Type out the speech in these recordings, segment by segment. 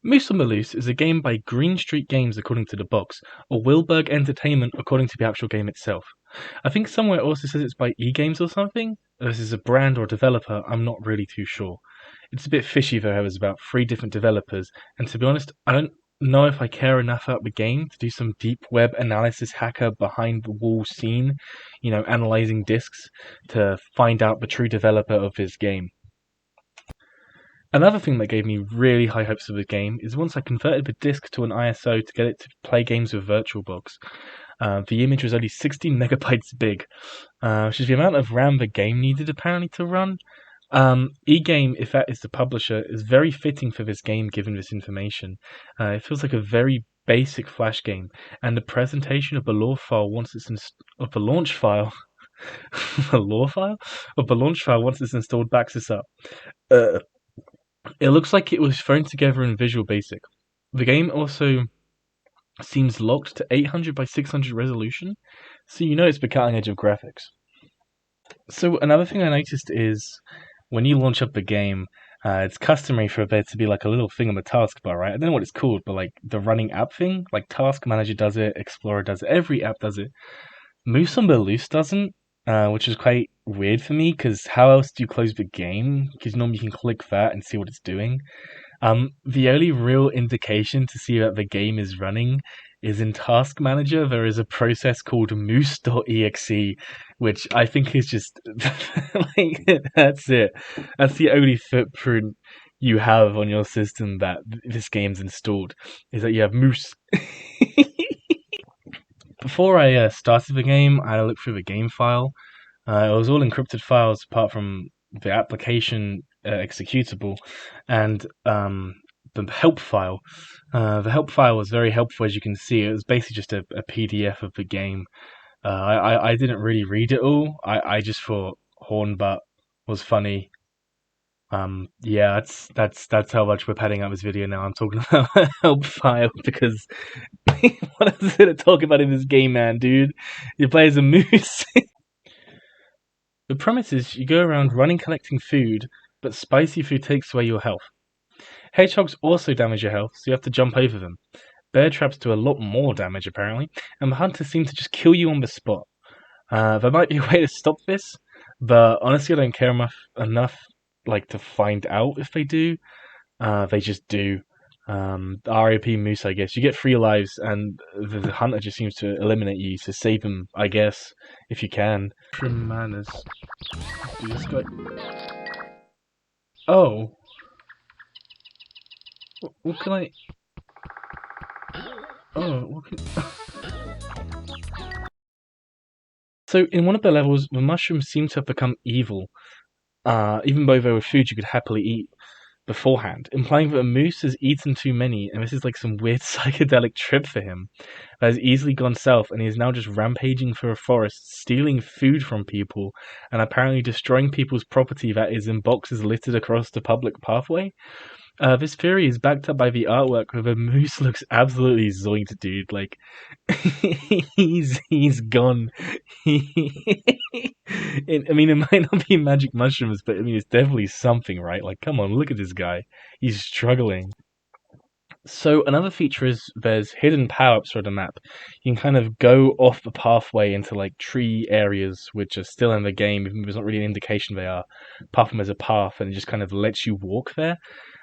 Moose on the Loose is a game by Green Street Games according to the box, or Wilburg Entertainment according to the actual game itself. I think somewhere it also says it's by eGames or something. This is a brand or developer, I'm not really too sure. It's a bit fishy though, it was about 3 different developers, and to be honest, I don't know if I care enough about the game to do some deep web analysis hacker behind the wall scene, analyzing discs to find out the true developer of this game. Another thing that gave me really high hopes of the game is once I converted the disc to an ISO to get it to play games with VirtualBox. The image was only 16 megabytes big, which is the amount of RAM the game needed apparently to run. eGame, if that is the publisher, is very fitting for this game given this information. It feels like a very basic Flash game, and the presentation of the law file once it's of the launch file, the law file of the launch file once it's installed backs this up. It looks like it was thrown together in Visual Basic. The game also seems locked to 800 by 600 resolution, so you know it's the cutting edge of graphics. So another thing I noticed is when you launch up the game, it's customary for there to be like a little thing on the taskbar, right? I don't know what it's called, but like the running app thing, like Task Manager does it, Explorer does it, every app does it. Moose on the Loose doesn't, which is quite weird for me, because how else do you close the game? Because normally you can click that and see what it's doing. The only real indication to see that the game is running is in Task Manager. There is a process called moose.exe, which I think is just like that's it. That's the only footprint you have on your system that this game's installed, is that you have moose. Before I started the game, I looked through the game file. It was all encrypted files apart from the application executable and the help file. The help file was very helpful, as you can see. It was basically just a PDF of the game. I didn't really read it all. I just thought Hornbutt was funny. Yeah, that's how much we're padding out this video now. I'm talking about a help file because what else is there to talk about in this game, man, dude? You play as a moose. The premise is you go around running collecting food, but spicy food takes away your health. Hedgehogs also damage your health, so you have to jump over them. Bear traps do a lot more damage, apparently, and the hunters seem to just kill you on the spot. There might be a way to stop this, but honestly I don't care enough like to find out if they do. They just do. RIP Moose, I guess. You get 3 lives, and the hunter just seems to eliminate you to save them, I guess, if you can. Manners. Do this guy. Oh. What can I. Oh, what can. So, in one of the levels, the mushrooms seem to have become evil, even though they were food you could happily eat beforehand, implying that a moose has eaten too many, and this is like some weird psychedelic trip for him that has easily gone south, and he is now just rampaging through a forest, stealing food from people, and apparently destroying people's property that is in boxes littered across the public pathway. This theory is backed up by the artwork, where the moose looks absolutely zoinked, dude. Like, he's gone. I mean, it might not be magic mushrooms, but I mean, it's definitely something, right? Like, come on, look at this guy. He's struggling. So another feature is there's hidden power-ups for the map. You can kind of go off the pathway into like tree areas which are still in the game, even though there's not really an indication they are, apart from there's a path and it just kind of lets you walk there.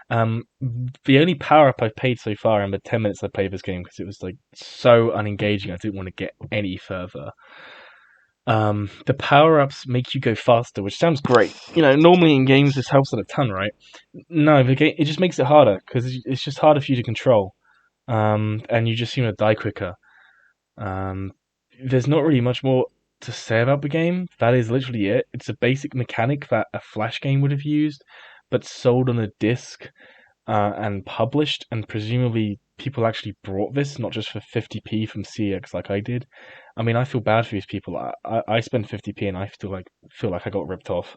The only power-up I've paid so far in the 10 minutes I played this game, because it was like so unengaging, I didn't want to get any further. The power-ups make you go faster, which sounds great. Normally in games this helps a ton, right? No, the game, it just makes it harder, because it's just harder for you to control. And you just seem to die quicker. There's not really much more to say about the game. That is literally it. It's a basic mechanic that a Flash game would have used, but sold on a disc and published, and presumably people actually brought this, not just for 50p from CX like I did. I mean, I feel bad for these people. I spent 50p and I feel like I got ripped off.